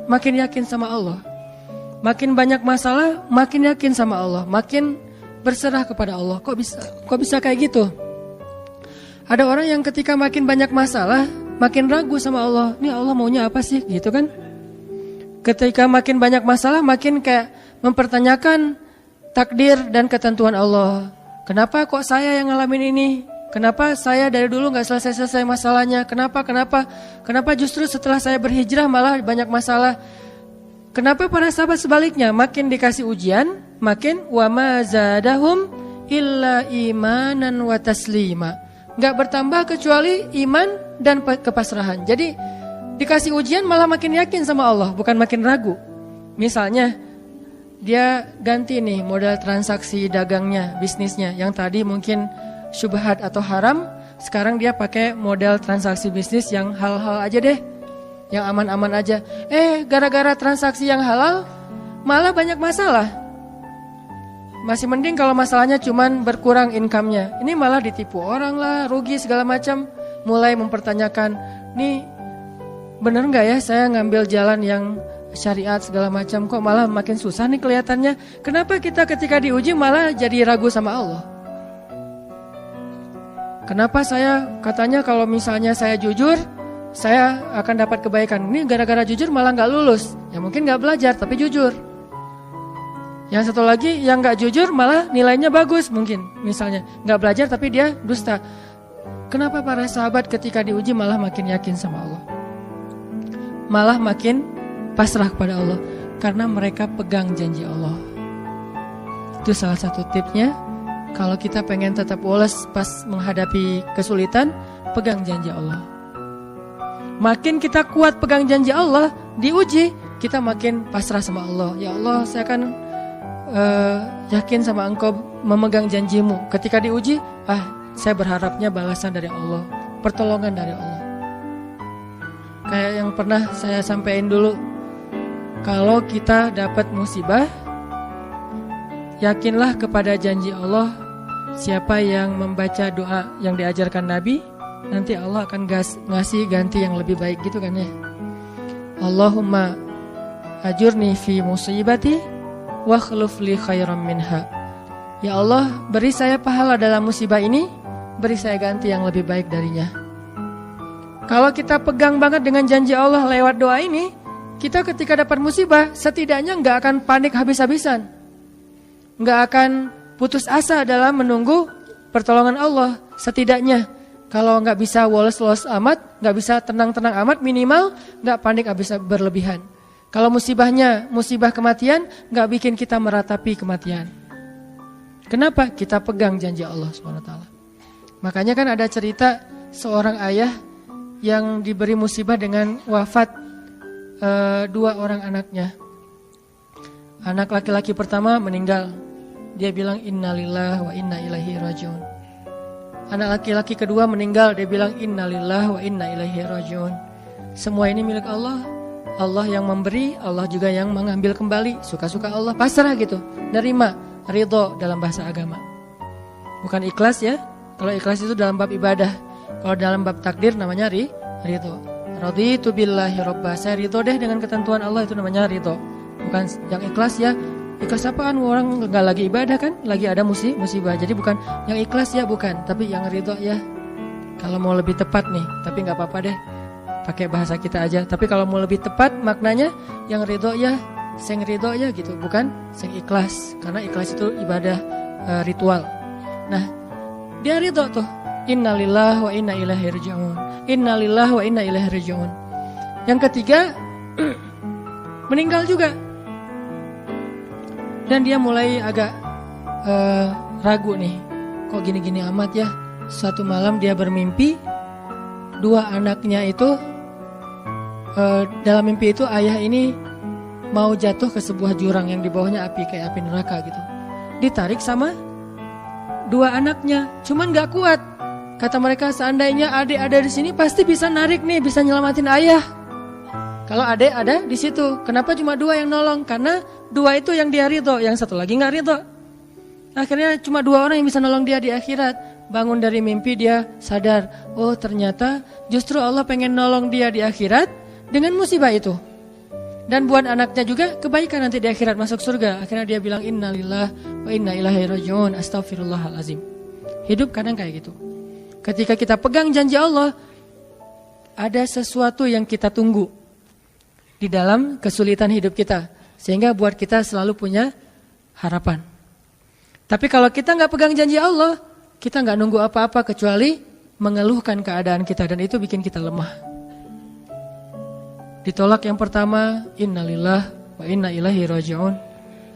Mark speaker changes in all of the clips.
Speaker 1: makin yakin sama Allah. Makin banyak masalah, makin yakin sama Allah, makin berserah kepada Allah. Kok bisa kayak gitu? Ada orang yang ketika makin banyak masalah, makin ragu sama Allah. Ini Allah maunya apa sih? Gitu kan? Ketika makin banyak masalah, makin kayak mempertanyakan takdir dan ketentuan Allah. Kenapa kok saya yang ngalamin ini? Kenapa saya dari dulu gak selesai-selesai masalahnya? Kenapa justru setelah saya berhijrah malah banyak masalah? Kenapa para sahabat sebaliknya? Makin dikasih ujian, makin wa ma zadahum illa imanan wa taslima. Gak bertambah kecuali iman dan kepasrahan. Jadi dikasih ujian malah makin yakin sama Allah, bukan makin ragu. Misalnya dia ganti nih model transaksi dagangnya, bisnisnya. Yang tadi mungkin syubhat atau haram, sekarang dia pakai model transaksi bisnis yang halal aja deh, yang aman-aman aja. Gara-gara transaksi yang halal malah banyak masalah. Masih mending kalau masalahnya cuman berkurang income-nya. Ini malah ditipu orang lah, rugi segala macam. Mulai mempertanyakan, nih bener gak ya saya ngambil jalan yang syariat segala macam, kok malah makin susah nih kelihatannya. Kenapa kita ketika diuji malah jadi ragu sama Allah? Kenapa saya katanya kalau misalnya saya jujur, saya akan dapat kebaikan. Ini gara-gara jujur malah gak lulus. Ya mungkin gak belajar tapi jujur. Yang satu lagi yang gak jujur malah nilainya bagus mungkin. Misalnya gak belajar tapi dia dusta. Kenapa para sahabat ketika diuji malah makin yakin sama Allah? Malah makin pasrah kepada Allah. Karena mereka pegang janji Allah. Itu salah satu tipsnya. Kalau kita pengen tetap woles pas menghadapi kesulitan, pegang janji Allah. Makin kita kuat pegang janji Allah, diuji, kita makin pasrah sama Allah. Ya Allah, saya akan yakin sama Engkau memegang janjimu. Ketika diuji, saya berharapnya balasan dari Allah, pertolongan dari Allah. Kayak yang pernah saya sampaikan dulu, kalau kita dapat musibah, yakinlah kepada janji Allah. Siapa yang membaca doa yang diajarkan Nabi, nanti Allah akan ngasih ganti yang lebih baik gitu kan ya. Allahumma ajurni fi musibati wa khluf li khairam minha. Ya Allah, beri saya pahala dalam musibah ini, beri saya ganti yang lebih baik darinya. Kalau kita pegang banget dengan janji Allah lewat doa ini, kita ketika dapat musibah setidaknya gak akan panik habis-habisan, gak akan putus asa dalam menunggu pertolongan Allah. Setidaknya kalau gak bisa woles-woles amat, gak bisa tenang-tenang amat, minimal gak panik habis berlebihan. Kalau musibahnya musibah kematian, gak bikin kita meratapi kematian. Kenapa? Kita pegang janji Allah SWT. Makanya kan ada cerita seorang ayah yang diberi musibah dengan wafat 2 orang anaknya. Anak laki-laki pertama meninggal. Dia bilang innalillahi wa inna ilaihi rajiun. Anak laki-laki kedua meninggal. Dia bilang innalillahi wa inna ilaihi rajiun. Semua ini milik Allah. Allah yang memberi, Allah juga yang mengambil kembali. Suka-suka Allah, pasrah gitu. Nerima, ridho dalam bahasa agama. Bukan ikhlas ya. Kalau ikhlas itu dalam bab ibadah. Kalau dalam bab takdir namanya ridho. Raditu billahi robba. Saya ridho deh dengan ketentuan Allah, itu namanya ridho. Bukan yang ikhlas ya. Ikhlas apaan? Orang gak lagi ibadah kan? Lagi ada musibah. Jadi bukan yang ikhlas ya, bukan. Tapi yang ridho ya. Kalau mau lebih tepat nih, tapi gak apa-apa deh, pakai bahasa kita aja. Tapi kalau mau lebih tepat maknanya, yang ridho ya, sing ridho ya gitu. Bukan sing ikhlas. Karena ikhlas itu ibadah ritual. Nah, dia ridho tuh. Innalillahi wa inna ilaihi raji'un. Innalillahi wa inna ilaihi raji'un. Yang ketiga, meninggal juga. Dan dia mulai agak ragu nih, kok gini-gini amat ya. Suatu malam dia bermimpi 2 anaknya itu, dalam mimpi itu ayah ini mau jatuh ke sebuah jurang yang di bawahnya api, kayak api neraka gitu. Ditarik sama 2 anaknya, cuman gak kuat. Kata mereka, seandainya adik ada di sini pasti bisa narik nih, bisa nyelamatin ayah. Kalau adik ada di situ, kenapa cuma 2 yang nolong? Karena 2 itu yang dia ridho, yang satu lagi nggak ridho. Akhirnya cuma 2 orang yang bisa nolong dia di akhirat. Bangun dari mimpi dia sadar, oh ternyata justru Allah pengen nolong dia di akhirat dengan musibah itu. Dan buat anaknya juga kebaikan nanti di akhirat masuk surga. Akhirnya dia bilang innalillah wa inna ilaihi rajiun, astaghfirullahalazim. Hidup kadang kayak gitu. Ketika kita pegang janji Allah, ada sesuatu yang kita tunggu di dalam kesulitan hidup kita, sehingga buat kita selalu punya harapan. Tapi kalau kita nggak pegang janji Allah, kita nggak nunggu apa-apa kecuali mengeluhkan keadaan kita, dan itu bikin kita lemah. Ditolak yang pertama, innalillah wa inna ilaihi rajiun.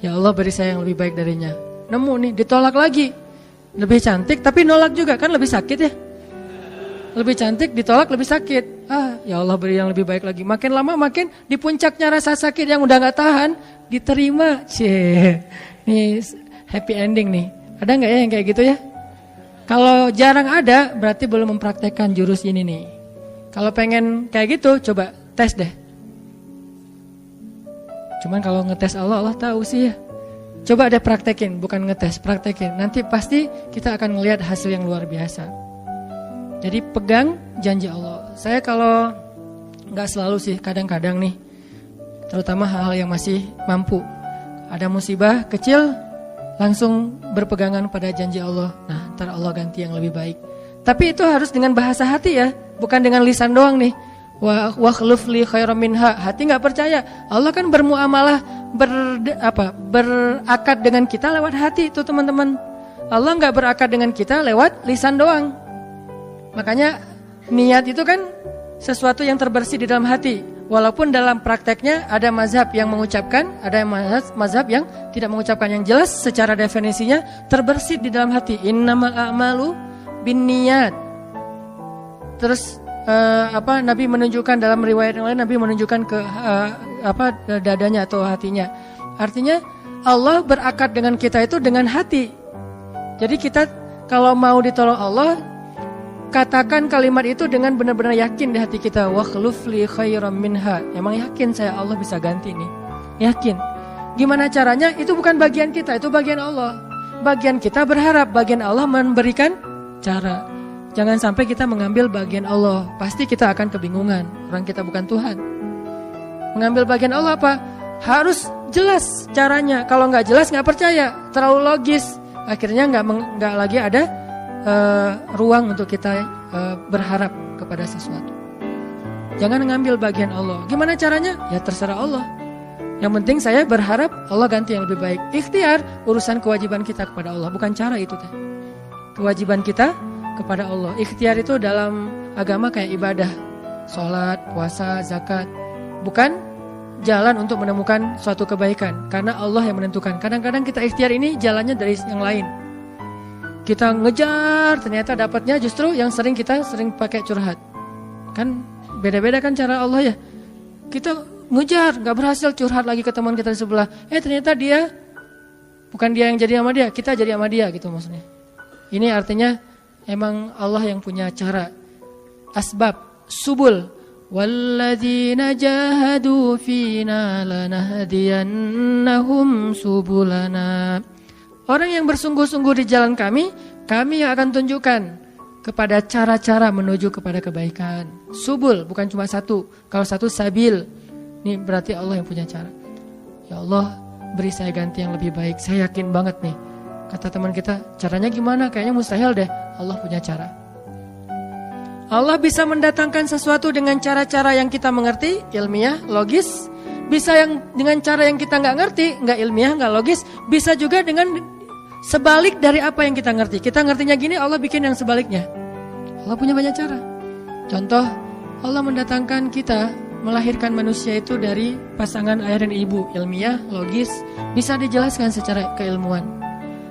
Speaker 1: Ya Allah, beri saya yang lebih baik darinya. Nemu nih, ditolak lagi. Lebih cantik tapi nolak juga, kan lebih sakit ya. Lebih cantik ditolak lebih sakit. Ya Allah, beri yang lebih baik lagi. Makin lama makin di puncaknya rasa sakit yang udah gak tahan, diterima. Nih happy ending nih. Ada gak ya yang kayak gitu ya? Kalau jarang ada, berarti belum mempraktekkan jurus ini nih. Kalau pengen kayak gitu, coba tes deh. Cuman kalau ngetes Allah tahu sih ya. Coba deh praktekin, bukan ngetes, praktekin. Nanti pasti kita akan ngelihat hasil yang luar biasa. Jadi pegang janji Allah. Saya kalau nggak selalu sih, kadang-kadang nih, terutama hal-hal yang masih mampu. Ada musibah kecil, langsung berpegangan pada janji Allah. Nah, ntar Allah ganti yang lebih baik. Tapi itu harus dengan bahasa hati ya, bukan dengan lisan doang nih. Wa khluf li khairam minha. Hati nggak percaya. Allah kan bermuamalah, berakad dengan kita lewat hati itu teman-teman. Allah nggak berakad dengan kita lewat lisan doang. Makanya niat itu kan sesuatu yang terbersih di dalam hati. Walaupun dalam prakteknya ada mazhab yang mengucapkan, ada mazhab yang tidak mengucapkan. Yang jelas secara definisinya terbersih di dalam hati. Innamal a'malu binniyat. Terus Nabi menunjukkan dalam riwayat yang lain, Nabi menunjukkan ke dadanya atau hatinya. Artinya Allah berakad dengan kita itu dengan hati. Jadi kita kalau mau ditolong Allah, katakan kalimat itu dengan benar-benar yakin di hati kita. Wa khluf li khairam minha. Emang yakin saya Allah bisa ganti nih. Yakin. Gimana caranya? Itu bukan bagian kita, itu bagian Allah. Bagian kita berharap, bagian Allah memberikan cara. Jangan sampai kita mengambil bagian Allah. Pasti kita akan kebingungan. Orang kita bukan Tuhan. Mengambil bagian Allah apa? Harus jelas caranya. Kalau nggak jelas nggak percaya. Terlalu logis. Akhirnya nggak lagi ada ruang untuk kita berharap kepada sesuatu. Jangan mengambil bagian Allah. Gimana caranya? Ya terserah Allah. Yang penting saya berharap Allah ganti yang lebih baik. Ikhtiar urusan kewajiban kita kepada Allah. Bukan cara itu. Kewajiban kita kepada Allah. Ikhtiar itu dalam agama kayak ibadah, sholat, puasa, zakat. Bukan jalan untuk menemukan suatu kebaikan, karena Allah yang menentukan. Kadang-kadang kita ikhtiar ini jalannya dari yang lain. Kita ngejar, ternyata dapatnya justru yang sering pakai curhat. Kan beda-beda kan cara Allah ya. Kita ngejar, gak berhasil, curhat lagi ke teman kita di sebelah. Ternyata dia, bukan dia yang jadi sama dia, kita jadi sama dia gitu maksudnya. Ini artinya emang Allah yang punya cara. Asbab, subul. Walladzina jahadu fina lanahdiyannahum subulana. Orang yang bersungguh-sungguh di jalan kami yang akan tunjukkan kepada cara-cara menuju kepada kebaikan. Subul, bukan cuma satu. Kalau satu sabil, ini berarti Allah yang punya cara. Ya Allah, beri saya ganti yang lebih baik. Saya yakin banget nih. Kata teman kita, caranya gimana? Kayaknya mustahil deh. Allah punya cara. Allah bisa mendatangkan sesuatu dengan cara-cara yang kita mengerti, ilmiah, logis. Bisa yang dengan cara yang kita nggak ngerti, nggak ilmiah, nggak logis. Bisa juga dengan sebalik dari apa yang kita ngerti. Kita ngertinya gini, Allah bikin yang sebaliknya. Allah punya banyak cara. Contoh, Allah mendatangkan kita, melahirkan manusia itu dari pasangan ayah dan ibu. Ilmiah, logis, bisa dijelaskan secara keilmuan.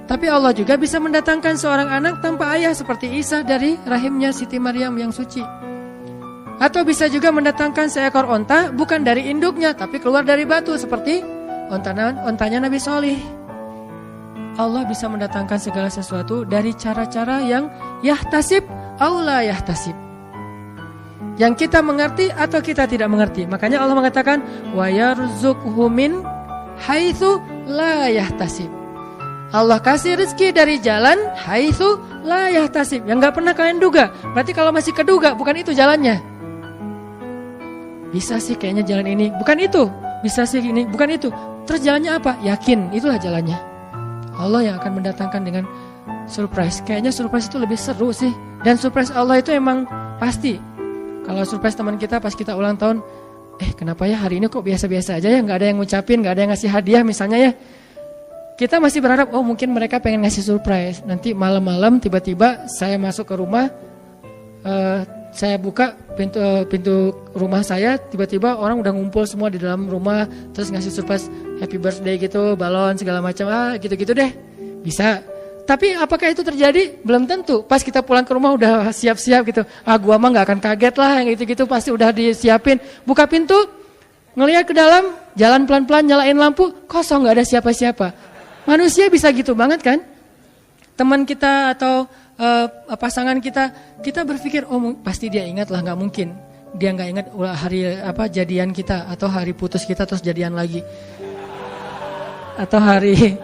Speaker 1: Tapi Allah juga bisa mendatangkan seorang anak tanpa ayah seperti Isa dari rahimnya Siti Maryam yang suci. Atau bisa juga mendatangkan seekor onta bukan dari induknya tapi keluar dari batu seperti ontanya Nabi Solih. Allah bisa mendatangkan segala sesuatu dari cara-cara yang yahtasib aw la yahtasib. Yang kita mengerti atau kita tidak mengerti. Makanya Allah mengatakan wa yarzuqhu min haitsu la yahtasib. Allah kasih rezeki dari jalan haitsu la yahtasib, yang gak pernah kalian duga. Berarti kalau masih keduga, bukan itu jalannya. Bisa sih kayaknya jalan ini, bukan itu. bisa sih gini, bukan itu. Terus jalannya apa? Yakin, itulah jalannya. Allah yang akan mendatangkan dengan surprise. Kayaknya surprise itu lebih seru sih. Dan surprise Allah itu emang pasti. Kalau surprise teman kita pas kita ulang tahun, kenapa ya hari ini kok biasa-biasa aja ya, nggak ada yang ngucapin, nggak ada yang ngasih hadiah misalnya ya. Kita masih berharap, mungkin mereka pengen ngasih surprise. Nanti malam-malam tiba-tiba saya masuk ke rumah, saya buka pintu rumah saya, tiba-tiba orang udah ngumpul semua di dalam rumah, terus ngasih surprise happy birthday gitu, balon segala macam, gitu-gitu deh. Bisa. Tapi apakah itu terjadi? Belum tentu. Pas kita pulang ke rumah udah siap-siap gitu. Gua mah nggak akan kaget lah, yang gitu-gitu pasti udah disiapin. Buka pintu, ngelihat ke dalam, jalan pelan-pelan, nyalain lampu, kosong, nggak ada siapa-siapa. Manusia bisa gitu banget kan? Teman kita atau pasangan kita berpikir, pasti dia ingat lah, nggak mungkin dia nggak ingat hari jadian kita atau hari putus kita terus jadian lagi, atau hari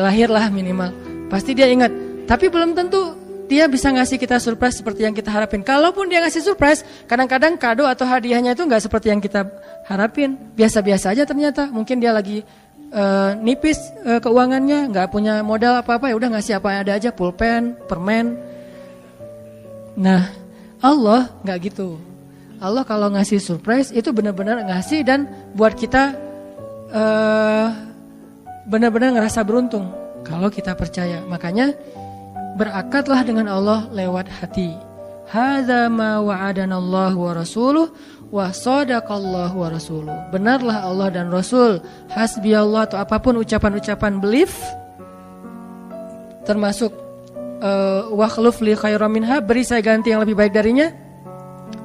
Speaker 1: lahir lah minimal, pasti dia ingat. Tapi belum tentu dia bisa ngasih kita surprise seperti yang kita harapin. Kalaupun dia ngasih surprise, kadang-kadang kado atau hadiahnya itu nggak seperti yang kita harapin, biasa-biasa aja ternyata. Mungkin dia lagi nipis keuangannya, nggak punya modal apa-apa, ya udah ngasih apa yang ada aja, pulpen, permen. Nah, Allah nggak gitu. Allah kalau ngasih surprise itu benar-benar ngasih dan buat kita benar-benar ngerasa beruntung kalau kita percaya. Makanya berakatlah dengan Allah lewat hati. Hadza ma wa'adanallahu wa rasuluh wa sadaqallahu wa rasuluh. Benarlah Allah dan Rasul. Hasbiyallah atau apapun ucapan-ucapan belief, termasuk wa khluf li khairam minha, beri saya ganti yang lebih baik darinya.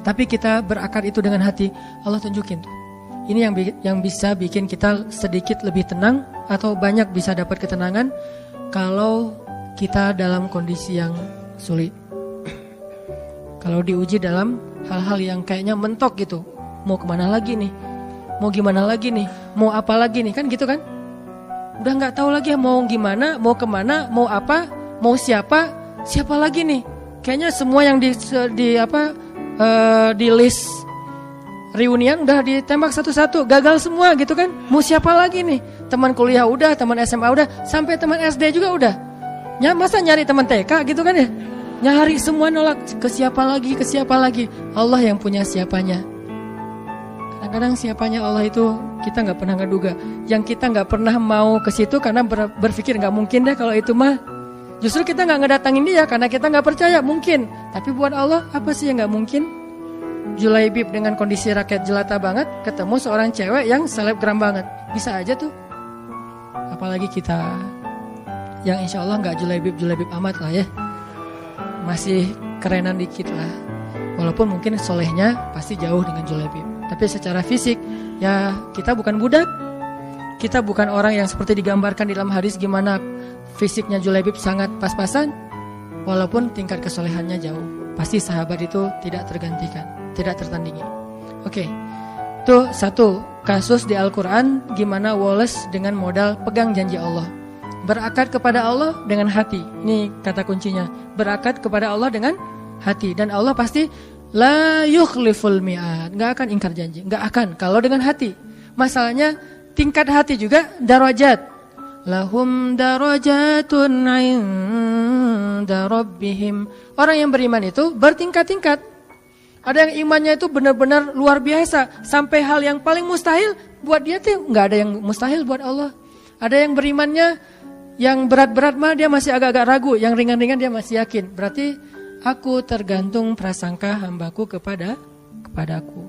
Speaker 1: Tapi kita berakad itu dengan hati. Allah tunjukin tuh. Ini yang bisa bikin kita sedikit lebih tenang atau banyak bisa dapat ketenangan kalau kita dalam kondisi yang sulit. Kalau diuji dalam hal-hal yang kayaknya mentok gitu. Mau kemana lagi nih? Mau gimana lagi nih? Mau apa lagi nih? Kan gitu kan? Udah gak tahu lagi mau gimana, mau kemana, mau apa, mau siapa lagi nih? Kayaknya semua yang di list reunian udah ditembak satu-satu, gagal semua gitu kan? Mau siapa lagi nih? Teman kuliah udah, teman SMA udah, sampai teman SD juga udah. Masa nyari teman TK gitu kan ya? Nyari semua nolak, ke siapa lagi? Allah yang punya siapanya. Kadang-kadang siapanya Allah itu kita nggak pernah ngeduga. Yang kita nggak pernah mau ke situ karena berpikir nggak mungkin deh kalau itu mah. Justru kita nggak ngedatangin dia karena kita nggak percaya mungkin. Tapi buat Allah apa sih yang nggak mungkin? Julaibib dengan kondisi rakyat jelata banget ketemu seorang cewek yang selebgram banget, bisa aja tuh. Apalagi kita yang insya Allah nggak julaibib amat lah ya. Masih kerenan dikit lah. Walaupun mungkin solehnya pasti jauh dengan Julaibib. Tapi secara fisik ya kita bukan budak. Kita bukan orang yang seperti digambarkan di dalam hadis gimana fisiknya Julaibib sangat pas-pasan. Walaupun tingkat kesolehannya jauh. Pasti sahabat itu tidak tergantikan, tidak tertandingi. Oke. Itu satu kasus di Al-Quran gimana Wallace dengan modal pegang janji Allah. Berakad kepada Allah dengan hati. Ini kata kuncinya. Berakad kepada Allah dengan hati. Dan Allah pasti la yukhliful mi'ad. Gak akan ingkar janji. Gak akan. Kalau dengan hati. Masalahnya tingkat hati juga darajat. Lahum darajatun 'inda rabbihim. Orang yang beriman itu bertingkat-tingkat. Ada yang imannya itu benar-benar luar biasa. Sampai hal yang paling mustahil buat dia tuh gak ada yang mustahil buat Allah. Ada yang berimannya yang berat-berat mah dia masih agak-agak ragu, yang ringan-ringan dia masih yakin. Berarti aku tergantung prasangka hambaku kepadaku.